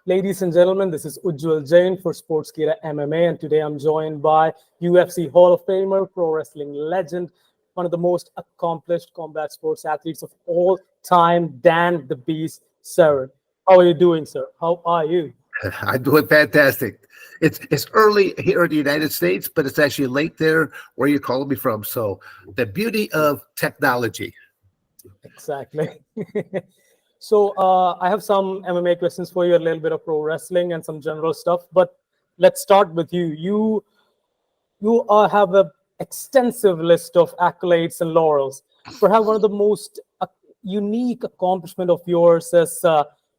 Ladies and gentlemen, this is Ujjwal Jain for Sportskeeda MMA, and today I'm joined by UFC Hall of Famer, pro wrestling legend, one of the most accomplished combat sports athletes of all time, Dan the Beast Severn. How are you doing, sir? How are you? I'm doing fantastic. It's early here in the United States, but it's actually late there where you're calling me from. So the beauty of technology. Exactly. So I have some MMA questions for you, a little bit of pro wrestling and some general stuff. But let's start with you. You have an extensive list of accolades and laurels. Perhaps one of the most unique accomplishment of yours is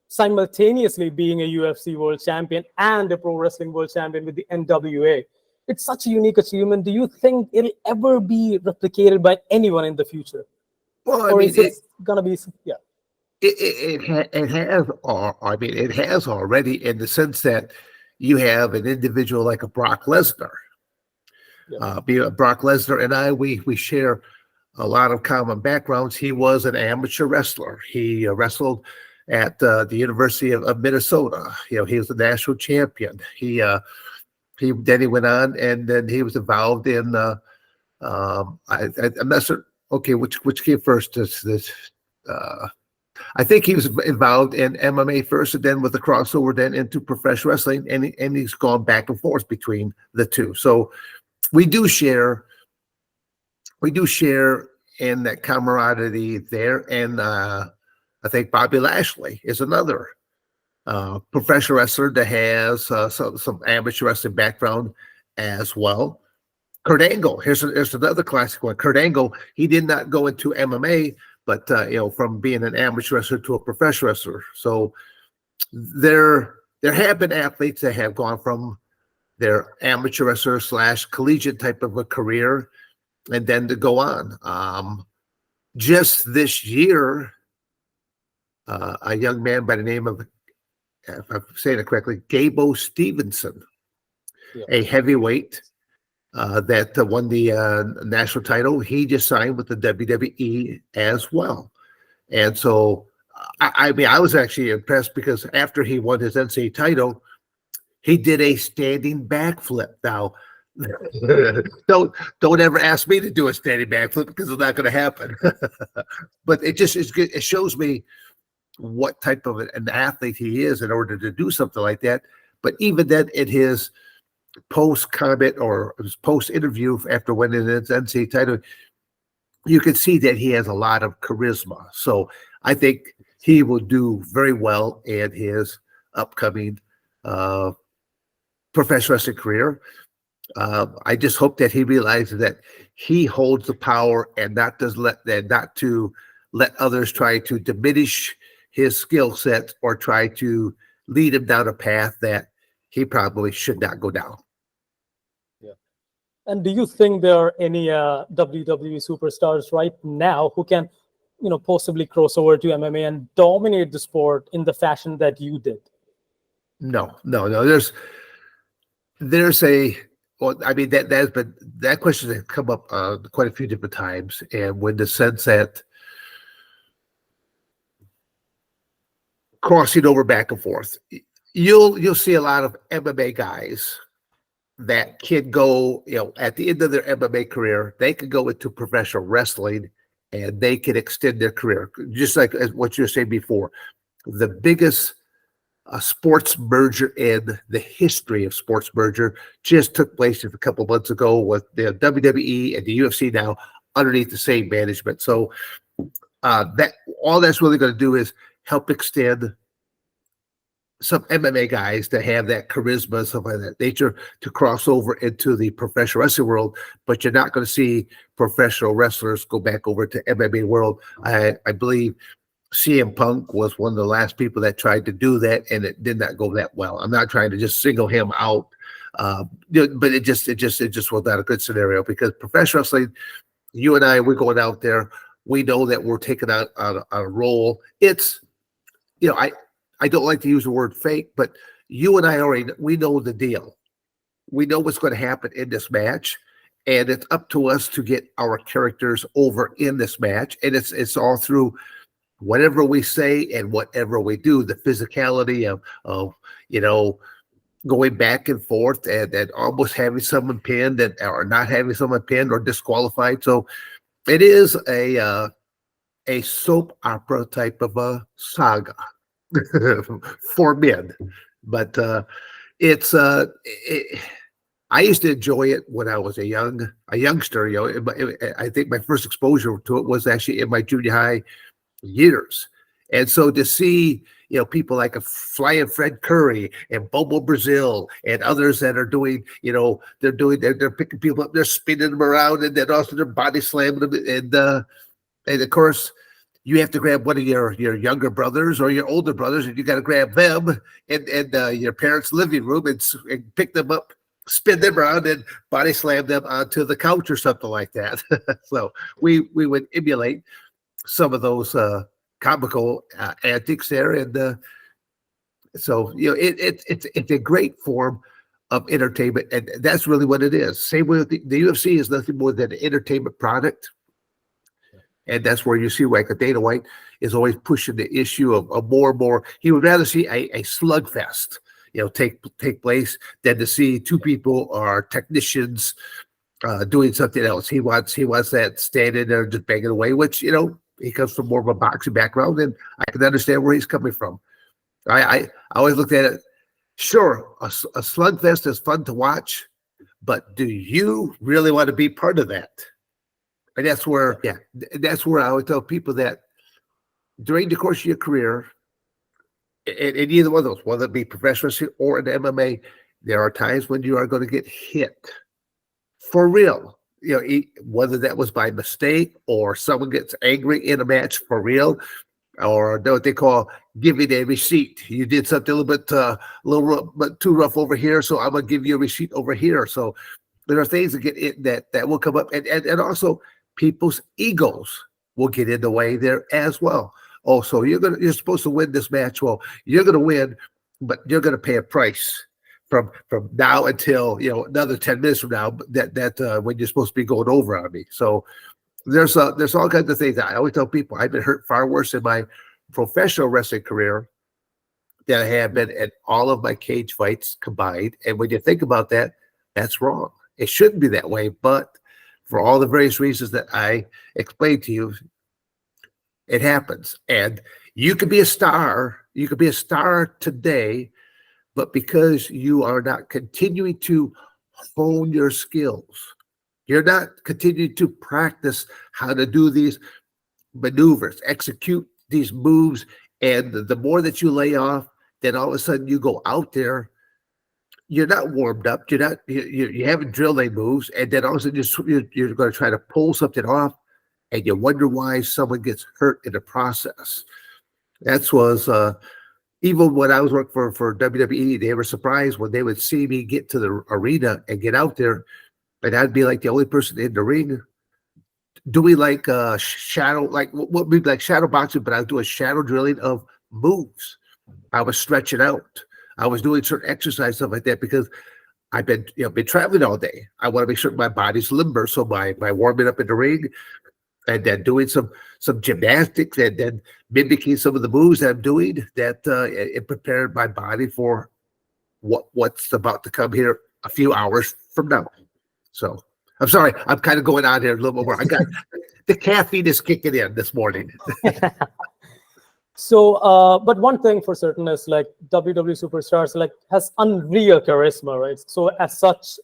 simultaneously being a UFC world champion and a pro wrestling world champion with the NWA. It's such a unique achievement. Do you think it'll ever be replicated by anyone in the future? Well, Or is it gonna be, yeah? It has, or I mean, it has already, in the sense that you have an individual like a Brock Lesnar. Brock Lesnar and I, we share a lot of common backgrounds. He was an amateur wrestler. He wrestled at the University of Minnesota. He was a national champion. He then he went on, and then he was involved in. I'm not sure. Okay, which came first? I think he was involved in MMA first, and then with the crossover, then into professional wrestling, and he's gone back and forth between the two. So we do share in that camaraderie there, and I think Bobby Lashley is another professional wrestler that has some amateur wrestling background as well. Kurt Angle, here's another classic one. Kurt Angle, he did not go into MMA, but from being an amateur wrestler to a professional wrestler. So there have been athletes that have gone from their amateur wrestler / collegiate type of a career, and then to go on. Just this year, a young man by the name of, if I'm saying it correctly, Gabo Stevenson, a heavyweight that won the national title. He just signed with the WWE as well. And so, I mean, I was actually impressed because after he won his NCAA title, he did a standing backflip. Now, don't ever ask me to do a standing backflip because it's not going to happen. But it shows me what type of an athlete he is in order to do something like that. But even then, in his post-comment or his post-interview after winning his NCAA title, you can see that he has a lot of charisma. So I think he will do very well in his upcoming professional wrestling career. I just hope that he realizes that he holds the power and not to let others try to diminish his skill set or try to lead him down a path that he probably should not go down. Yeah. And do you think there are any WWE superstars right now who can, possibly cross over to MMA and dominate the sport in the fashion that you did? No. There's a, well, I mean, that question has come up quite a few different times, and when the sense that crossing over back and forth, you'll see a lot of MMA guys that can go, at the end of their MMA career, they can go into professional wrestling and they can extend their career. Just like what you were saying before, the biggest sports merger in the history of sports merger just took place a couple of months ago with the WWE and the UFC now underneath the same management. So that all that's really going to do is help extend some MMA guys that have that charisma, something of that nature, to cross over into the professional wrestling world. But you're not going to see professional wrestlers go back over to MMA world. I believe CM Punk was one of the last people that tried to do that, and it did not go that well. I'm not trying to just single him out, but it just was not a good scenario, because professional wrestling, you and I, we're going out there. We know that we're taking out a role. It's, I don't like to use the word fake, but you and I we know the deal. We know what's going to happen in this match, and it's up to us to get our characters over in this match. And it's all through whatever we say and whatever we do, the physicality of going back and forth and almost having someone pinned and or not having someone pinned or disqualified. So it is a soap opera type of a saga for men, but it's I used to enjoy it when I was a youngster. I think my first exposure to it was actually in my junior high years, and so to see people like a Flying Fred Curry and Bobo Brazil and others that are doing they're picking people up, they're spinning them around, and then also they're body slamming them, and of course you have to grab one of your younger brothers or your older brothers, and you got to grab them in your parents' living room and pick them up, spin them around, and body slam them onto the couch or something like that. So we would emulate some of those comical antics there, and so it's a great form of entertainment, and that's really what it is. Same with the UFC is nothing more than an entertainment product. And that's where you see like a Dana White is always pushing the issue of more and more. He would rather see a slugfest, take place than to see two people or technicians doing something else. He wants that standing there just banging away, which he comes from more of a boxing background, and I can understand where he's coming from. I always looked at it. Sure, a slugfest is fun to watch, but do you really want to be part of that? And that's where I would tell people that during the course of your career, in either one of those, whether it be professional or in MMA, there are times when you are going to get hit for real. Whether that was by mistake or someone gets angry in a match for real, or what they call giving a receipt. You did something a little bit too rough over here, so I'm gonna give you a receipt over here. So there are things that that will come up, and also people's egos will get in the way there as well. Oh, so you're supposed to win this match. Well, you're gonna win, but you're gonna pay a price from now until another 10 minutes from now. That when you're supposed to be going over on me. So there's all kinds of things. I always tell people I've been hurt far worse in my professional wrestling career than I have been at all of my cage fights combined. And when you think about that, that's wrong. It shouldn't be that way, but for all the various reasons that I explained to you, it happens. And you could be a star. You could be a star today, but because you are not continuing to hone your skills, you're not continuing to practice how to do these maneuvers, execute these moves, and the more that you lay off, then all of a sudden you go out there, you're not warmed up, you haven't drilled any moves, and then all of a sudden you're going to try to pull something off, and you wonder why someone gets hurt in the process. That was even when I was working for WWE, they were surprised when they would see me get to the arena and get out there, and I'd be like the only person in the ring doing like shadow, like what would be like shadow boxing, but I was doing shadow drilling of moves. I was stretching out. I was doing certain exercise, stuff like that, because I've been traveling all day. I want to make sure my body's limber. So by warming up in the ring and then doing some gymnastics and then mimicking some of the moves that I'm doing, that it prepared my body for what's about to come here a few hours from now. So I'm sorry, I'm kind of going on here a little bit more. I got the caffeine is kicking in this morning. So, but one thing for certain is like WWE superstars has unreal charisma, right? So as such,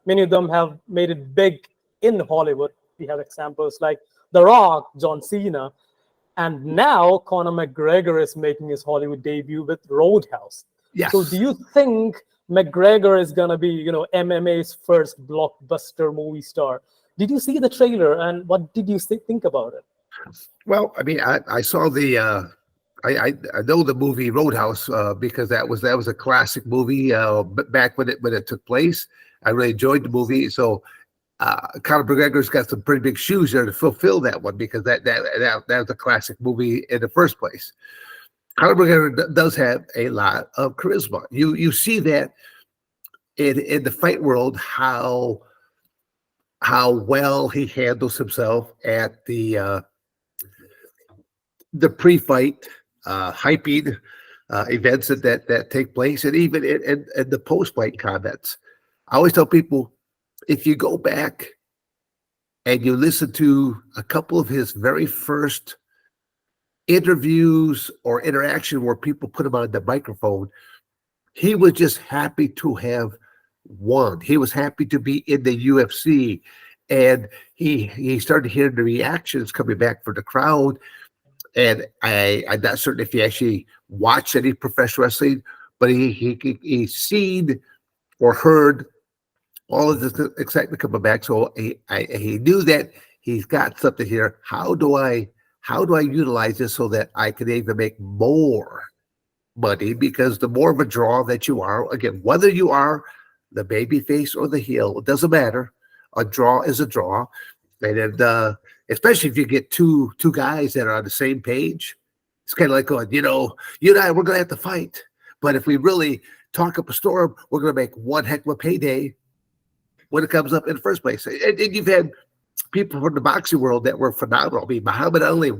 many of them have made it big in Hollywood. We have examples like The Rock, John Cena, and now Conor McGregor is making his Hollywood debut with Roadhouse. Yes. So do you think McGregor is going to be, MMA's first blockbuster movie star? Did you see the trailer, and what did you think about it? Well, I mean, I saw the I know the movie Roadhouse because that was a classic movie back when it took place. I really enjoyed the movie. So Conor McGregor's got some pretty big shoes there to fulfill that one, because that was a classic movie in the first place. Conor McGregor does have a lot of charisma. You see that in the fight world, how well he handles himself at the the pre-fight hyping events that take place, and even in the post-fight comments. I always tell people, if you go back and you listen to a couple of his very first interviews or interaction where people put him on the microphone, he was just happy to have won. He was happy to be in the UFC, and he started hearing the reactions coming back from the crowd. And I'm not certain if he actually watched any professional wrestling, but he seen or heard all of this excitement coming back. So he knew that he's got something here. How do I utilize this so that I can even make more money? Because the more of a draw that you are, again, whether you are the baby face or the heel, it doesn't matter. A draw is a draw. And then, especially if you get two guys that are on the same page, it's kind of like going, you and I, we're going to have to fight. But if we really talk up a storm, we're going to make one heck of a payday when it comes up in the first place. And you've had people from the boxing world that were phenomenal. I mean, Muhammad Ali,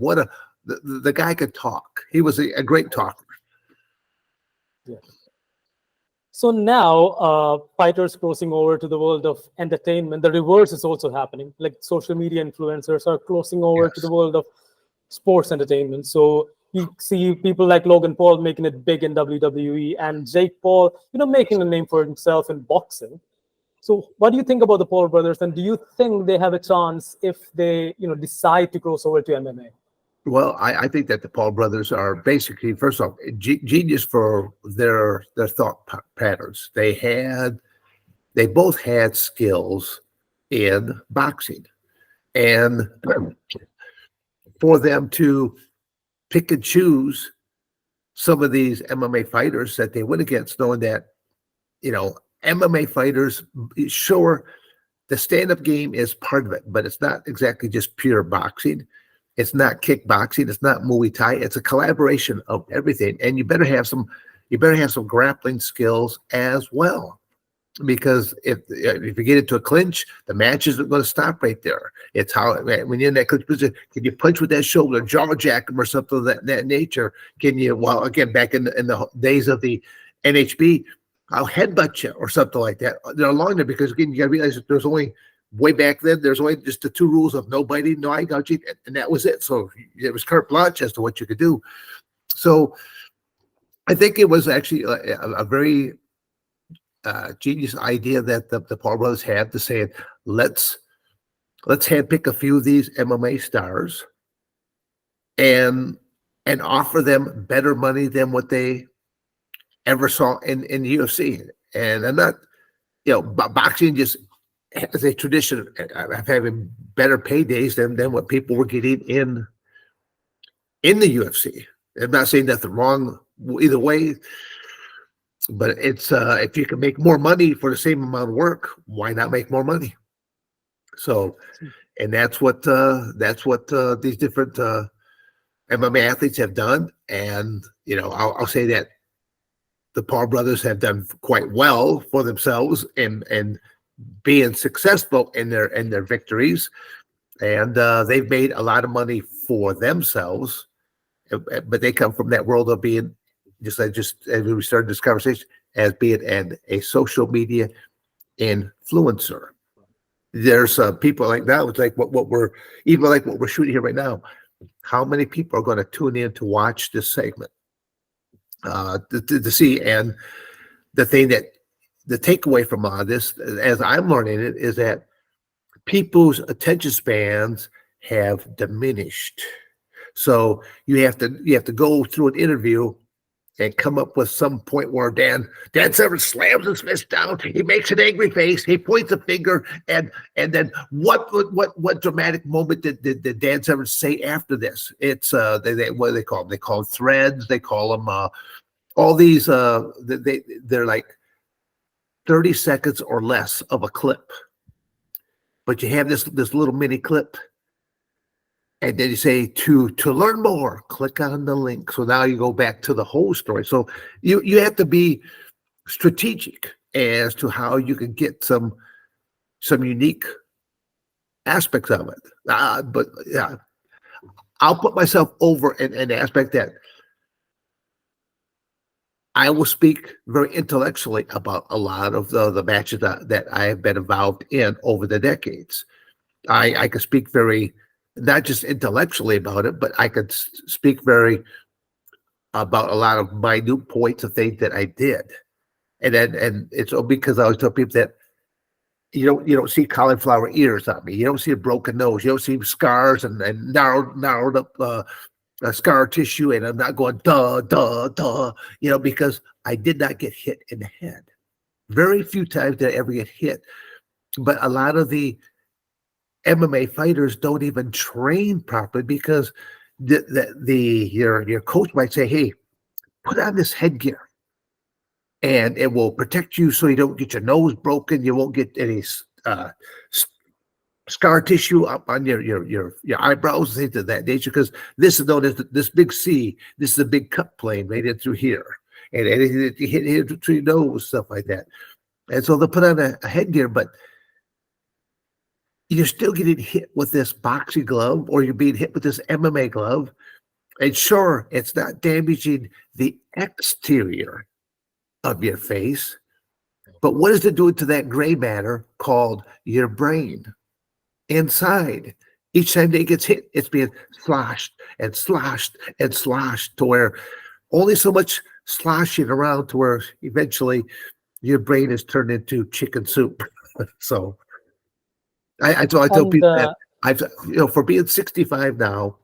the guy could talk. He was a great talker. Yeah. So now, fighters crossing over to the world of entertainment, the reverse is also happening. Like social media influencers are crossing over to the world of sports entertainment. So you see people like Logan Paul making it big in WWE, and Jake Paul, making a name for himself in boxing. So what do you think about the Paul brothers, and do you think they have a chance if they, decide to cross over to MMA? Well, I think that the Paul brothers are basically, first off, genius for their thought patterns. They both had skills in boxing, and for them to pick and choose some of these MMA fighters that they went against, knowing that, MMA fighters, sure, the stand-up game is part of it, but it's not exactly just pure boxing. It's not kickboxing. It's not Muay Thai. It's a collaboration of everything, and you better have some grappling skills as well, because if you get into a clinch, the match isn't going to stop right there. It's how, when you're in that clinch position, can you punch with that shoulder, jaw jack him, or something of that nature? Can you? Well, again, back in the days of the NHB, I'll headbutt you or something like that. They're along there because, again, you got to realize that there's only, way back then, there's only just the two rules of no biting, no eye gouging, and that was it. So it was carte blanche as to what you could do. So I think it was actually a very genius idea that the Paul brothers had, to say, let's handpick a few of these MMA stars and offer them better money than what they ever saw in the UFC. And I'm not, boxing just has a tradition of having better paydays than what people were getting in the UFC. I'm not saying nothing wrong either way, but it's if you can make more money for the same amount of work, why not make more money? So, and that's what these different MMA athletes have done. And I'll say that the Paul brothers have done quite well for themselves and being successful in their victories, and they've made a lot of money for themselves. But they come from that world of being, just as we started this conversation, as being a social media influencer. There's people like now. It's like what we're shooting here right now. How many people are going to tune in to watch this segment? To see, and the takeaway from all this, as I'm learning it, is that people's attention spans have diminished. So you have to go through an interview and come up with some point where Dan Severn slams his fist down, he makes an angry face, he points a finger, and then what dramatic moment did Dan Severn say after this? It's what do they call them? They call them threads. They call them all these. They're like 30 seconds or less of a clip, but you have this little mini clip. And then you say, to learn more, click on the link. So now you go back to the whole story. So you have to be strategic as to how you can get some unique aspects of it. But yeah, I'll put myself over in the aspect that I will speak very intellectually about a lot of the matches that I have been involved in over the decades. I can speak very, not just intellectually about it, but I could speak very about a lot of minute points of things that I did. And it's all because I always tell people that you don't see cauliflower ears on me. You don't see a broken nose. You don't see scars and narrowed up scar tissue. And I'm not going duh, because I did not get hit in the head. Very few times did I ever get hit. But a lot of the MMA fighters don't even train properly because your coach might say, "Hey, put on this headgear, and it will protect you so you don't get your nose broken. You won't get any scar tissue up on your eyebrows, things of that nature. Because this is known as this big C. This is a big cut plane right in through here, and anything that you hit through your nose, stuff like that." And so they'll put on a headgear, but you're still getting hit with this boxing glove, or you're being hit with this MMA glove. And sure, it's not damaging the exterior of your face, but what is it doing to that gray matter called your brain inside? Each time it gets hit, it's being sloshed and sloshed and sloshed to where only so much sloshing around to where eventually your brain is turned into chicken soup. So I tell And people that I've, for being 65 now,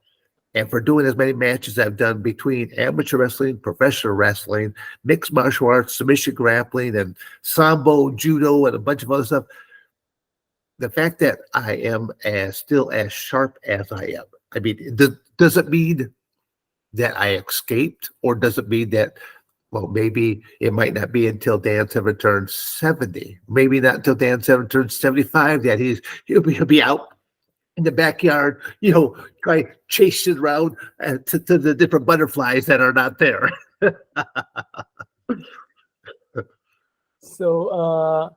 and for doing as many matches I've done between amateur wrestling, professional wrestling, mixed martial arts, submission grappling, and sambo, judo, and a bunch of other stuff, the fact that I am still as sharp as I am, I mean, does it mean that I escaped, or does it mean that, well, maybe it might not be until Dan Severn turns 70, maybe not until Dan Severn turns 75 that he'll be out in the backyard, try chasing around to the different butterflies that are not there. So,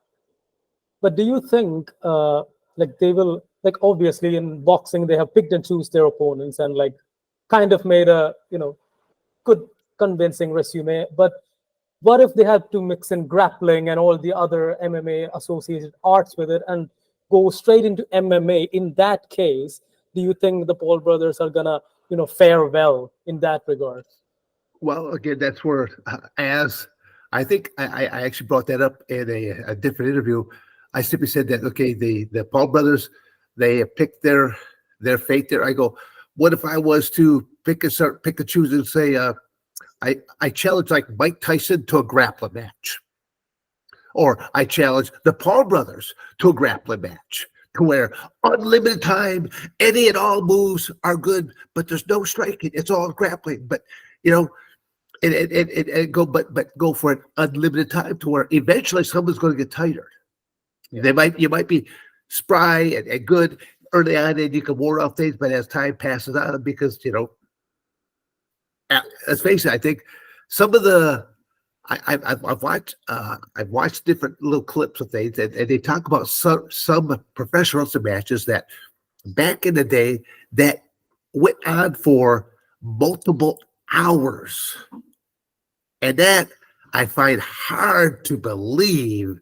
but do you think like they will, like, obviously in boxing they have picked and choose their opponents and like kind of made a good convincing resume, but what if they have to mix in grappling and all the other MMA associated arts with it and go straight into MMA? In that case, do you think the Paul brothers are gonna fare well in that regard? Well, again, that's where as I think I actually brought that up in a different interview. I simply said that, okay, the Paul brothers, they have picked their fate there. I go, what if I was to pick and choose and say, I challenge like Mike Tyson to a grappling match, or I challenge the Paul brothers to a grappling match, to where unlimited time, any and all moves are good, but there's no striking. It's all grappling. But go for an unlimited time to where eventually someone's going to get tired. Yeah. You might be spry and good early on, and you can ward off things, but as time passes on, because let's face it, I think some of the I've watched different little clips of things, and they talk about some professional wrestling matches that back in the day that went on for multiple hours, and that I find hard to believe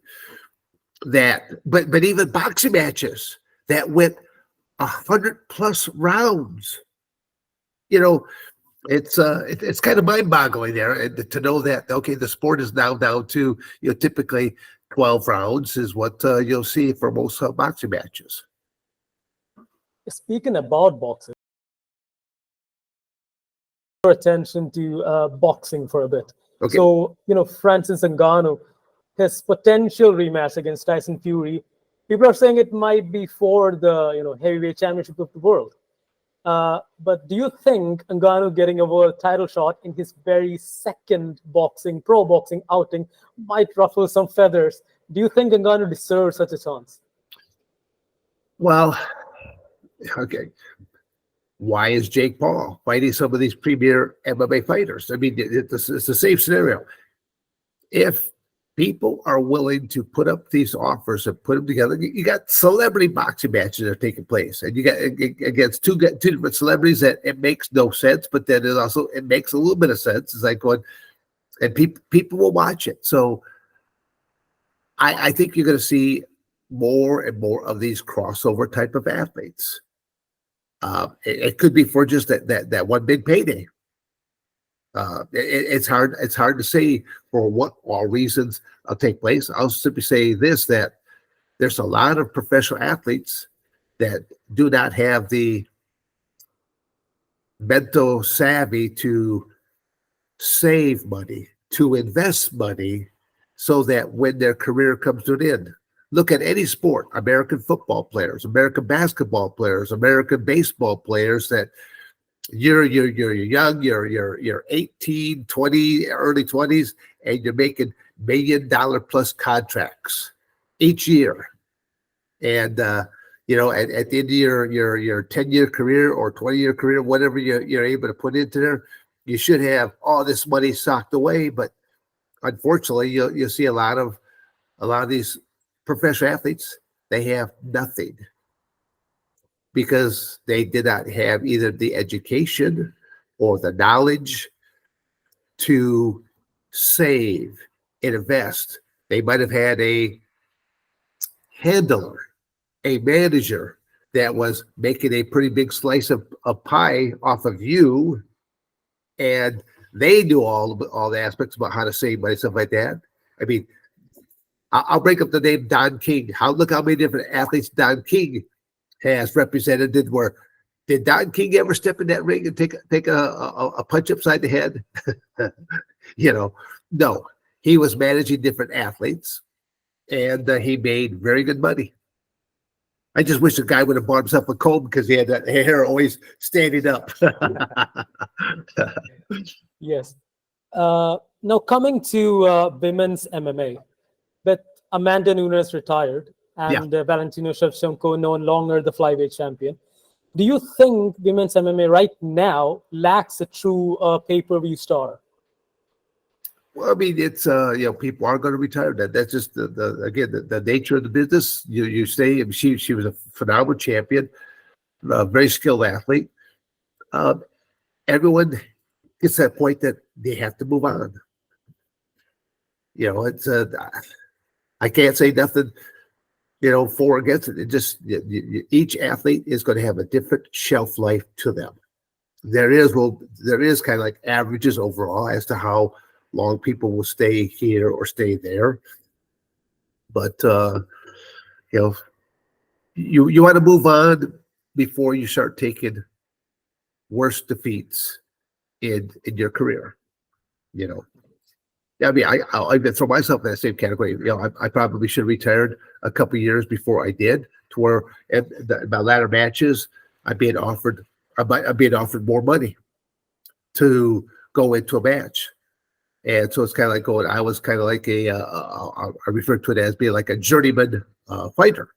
that. But even boxing matches that went 100+ rounds, it's kind of mind-boggling there to know that, okay, the sport is now down to typically 12 rounds is what you'll see for most boxing matches. Speaking about boxing, your attention to boxing for a bit. Okay. So Francis Ngannou, his potential rematch against Tyson Fury, people are saying it might be for the heavyweight championship of the world. But do you think Ngannou getting a world title shot in his very second pro boxing outing might ruffle some feathers? Do you think Ngannou deserves such a chance? Well, okay. Why is Jake Paul fighting some of these premier MMA fighters? I mean, it's the same scenario. If people are willing to put up these offers and put them together. You got celebrity boxing matches that are taking place, and you got against two different celebrities that it makes no sense, but then it makes a little bit of sense. It's like going, and people will watch it. So I think you're going to see more and more of these crossover type of athletes. It could be for just that one big payday. It's hard to say for what all reasons take place. I'll simply say this, that there's a lot of professional athletes that do not have the mental savvy to save money, to invest money, so that when their career comes to an end. Look at any sport, American football players, American basketball players, American baseball players, that you're young, you're 18, 20, early 20s, and you're making $1 million plus contracts each year. And at the end of your 10-year career or 20-year career, whatever you're able to put into there, you should have all this money socked away. But unfortunately, you'll see a lot of these professional athletes, they have nothing, because they did not have either the education or the knowledge to save and invest. They might have had a handler, a manager that was making a pretty big slice of pie off of you, and they knew all the aspects about how to save money, stuff like that. I mean, I'll break up the name Don King. Look how many different athletes Don King has represented. Did Don King ever step in that ring and take a punch upside the head? No. He was managing different athletes, and he made very good money. I just wish the guy would have bought himself a comb, because he had that hair always standing up. Yes. Now coming to women's MMA, but Amanda Nunes retired, and Valentina Shevchenko no longer the flyweight champion. Do you think women's MMA right now lacks a true pay-per-view star? Well, I mean, it's people are going to retire. That's just the nature of the business. You say she was a phenomenal champion, a very skilled athlete. Everyone gets to that point that they have to move on. It's I can't say nothing, for or against it. It just each athlete is going to have a different shelf life to them. There is kind of like averages overall as to how long people will stay here or stay there. But you want to move on before you start taking worse defeats in your career. I mean, I even throw myself in that same category. I probably should have retired a couple of years before I did, to where in my latter matches, I'm being offered more money to go into a match. And so it's kind of like I was kind of like I refer to it as being like a journeyman fighter.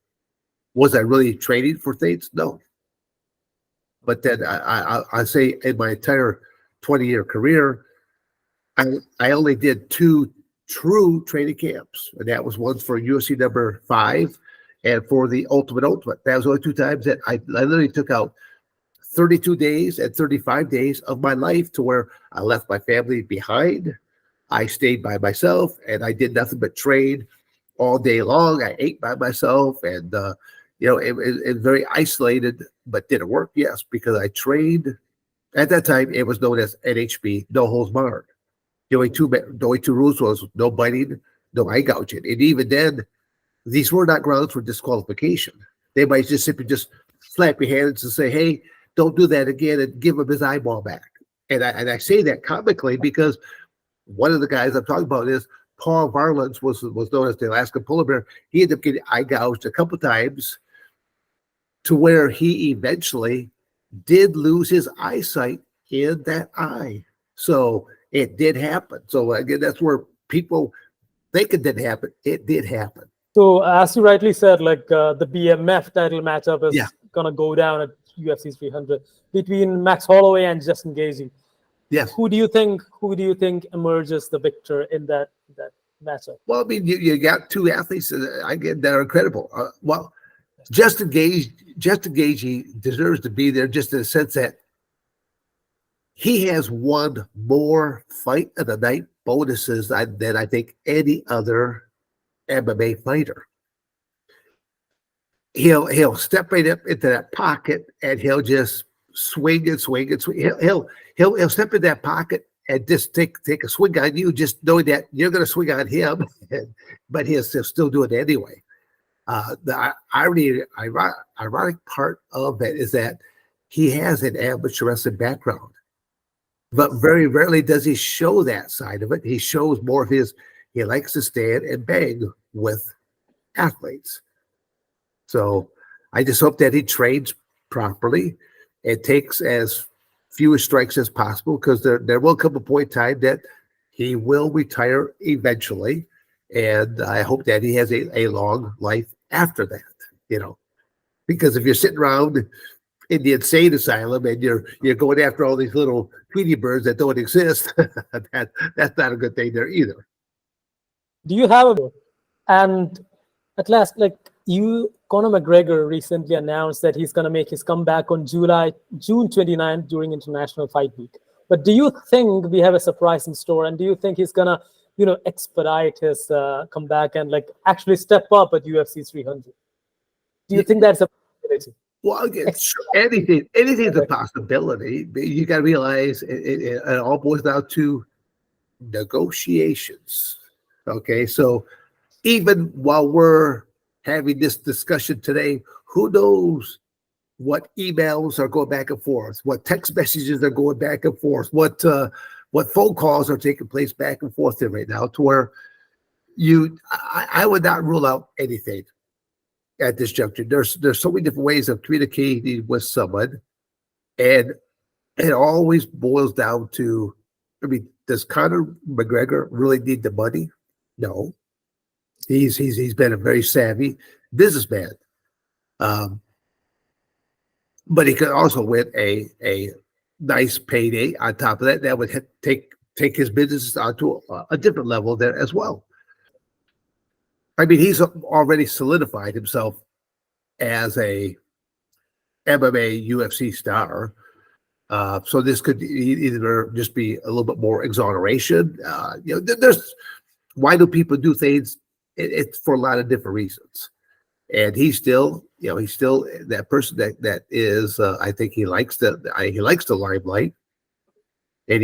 Was I really training for things? No. But then I say in my entire 20-year career, I only did 2 true training camps, and that was once for UFC number 5 and for the Ultimate. That was only 2 times that I literally took out 32 days and 35 days of my life, to where I left my family behind. I stayed by myself, and I did nothing but train all day long. I ate by myself, and it was very isolated, but did it work? Yes, because I trained. At that time, it was known as NHB, no holds barred. The only two rules was no biting, no eye gouging. And even then, these were not grounds for disqualification. They might just simply just slap your hands and say, hey, don't do that again, and give him his eyeball back. And I say that comically, because one of the guys I'm talking about is Paul Varlins, was known as the Alaskan Polar Bear. He ended up getting eye gouged a couple times, to where he eventually did lose his eyesight in that eye. So it did happen. So again, that's where people think it didn't happen. It did happen. So as you rightly said, like the BMF title matchup is going to go down at UFC 300 between Max Holloway and Justin Gaethje. Yes. Who do you think emerges the victor in that matchup? Well, I mean, you got two athletes that are incredible. Well, Justin Gaethje deserves to be there just in the sense that he has won more fight of the night bonuses than I think any other MMA fighter. He'll step right up into that pocket and he'll just swing and swing and swing. He'll step in that pocket and just take a swing on you, just knowing that you're going to swing on him, but he'll still do it anyway. The ironic part of that is that he has an amateur wrestling background, but very rarely does he show that side of it. He shows more of he likes to stand and bang with athletes. So I just hope that he trains properly and takes as few strikes as possible, because there will come a point in time that he will retire eventually. And I hope that he has a long life after that, because if you're sitting around in the insane asylum and you're going after all these little Tweety birds that don't exist, that's not a good thing there either. Do you have and at last, Conor McGregor recently announced that he's going to make his comeback on June 29th during International Fight Week. But do you think we have a surprise in store? And do you think he's going to, expedite his comeback and actually step up at UFC 300? Do you think that's a possibility? Well, again, anything's a possibility. You got to realize it all boils down to negotiations. Okay, so even while we're having this discussion today, who knows what emails are going back and forth, what text messages are going back and forth, what phone calls are taking place back and forth there right now, to where I would not rule out anything at this juncture. There's so many different ways of communicating with someone, and it always boils down to, does Conor McGregor really need the money? No. He's been a very savvy businessman, but he could also win a nice payday on top of that. That would take his business onto a different level there as well. He's already solidified himself as a MMA UFC star. So this could either just be a little bit more exoneration. Why do people do things? It's for a lot of different reasons, and he's still that person that is. I think he likes the limelight, and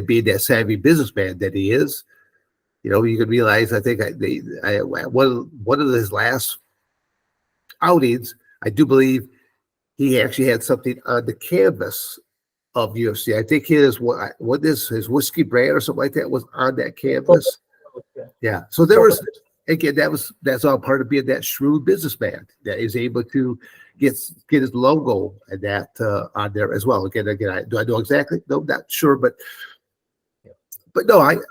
being that savvy businessman that he is. You can realize. I think one of his last outings, I do believe he actually had something on the canvas of UFC. I think his whiskey brand or something like that was on that canvas. Yeah. So there was. Again, that's all part of being that shrewd businessman that is able to get his logo and that on there as well. Again, do I know exactly? No, not sure, but no,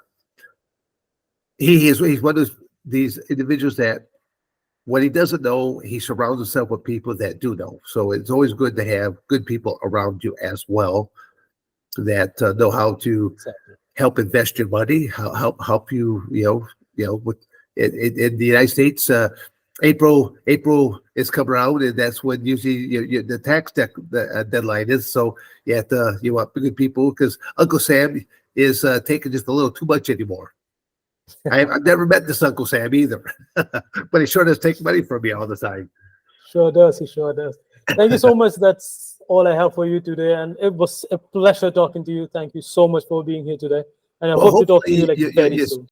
he's one of these individuals that when he doesn't know, he surrounds himself with people that do know. So it's always good to have good people around you as well that know how to help invest your money, help you, with. In the United States, April is coming around, and that's when usually the tax deadline is. So you want good people, because Uncle Sam is taking just a little too much anymore. I've never met this Uncle Sam either, but he sure does take money from me all the time. Sure does. He sure does. Thank you so much. That's all I have for you today, and it was a pleasure talking to you. Thank you so much for being here today, and I hope to talk to you very soon.